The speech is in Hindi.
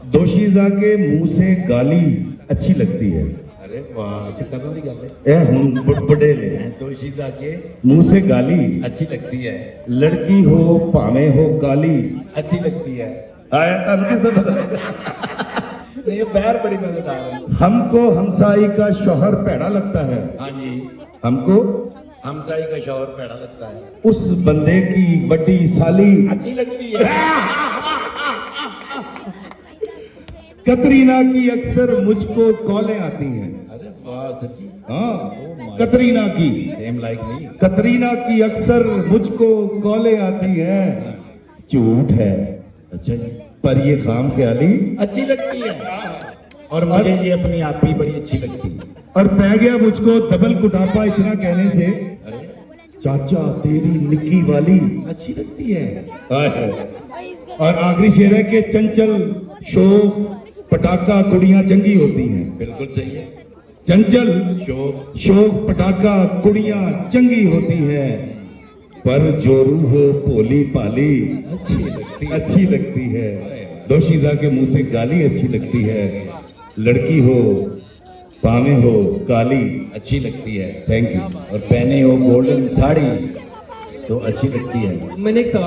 दोशीजा के मुंह से गाली अच्छी लगती है। अरे वाह, अच्छा कदों की गल है? ए हुन बुढ़े ले दोशीजा के मुंह से गाली अच्छी लगती है, लड़की हो भावे हो काली अच्छी लगती है। आया था कैसे बता। नहीं, ये बहर बड़ी मजेदार है। हमको हमसाई का शौहर पैड़ा लगता है। हाँ जी, हमको हमसाई का शौहर पैड़ा लगता है, उस बंदे की वड्डी साली अच्छी लगती है। कतरीना की अक्सर मुझको कॉलें आती हैं। अरे वाह, सच्ची? हाँ, कतरीना की सेम लाइक मी। कतरीना की अक्सर मुझको कॉलें आती हैं। झूठ है अच्छा जी, पर ये खाम ख्याली अच्छी लगती है। और मुझे ये अपनी आप भी बड़ी अच्छी लगती है। और पै गया मुझको डबल कुटापा इतना कहने से। अरे चाचा तेरी निक्की वाली अच्छी लगती है। और आखिरी शेर है कि चंचल शोक पटाखा कुड़ियां चंगी होती हैं। बिल्कुल सही है। चंचल शोक शोक पटाखा कुड़ियां चंगी होती हैं, पर जोरू हो भोली पाली अच्छी लगती है। दोशीजा के मुंह से गाली अच्छी लगती है, लड़की हो पावे हो काली अच्छी लगती है, थैंक यू। और पहने हो गोल्डन साड़ी तो अच्छी लगती है। मैंने एक सवाल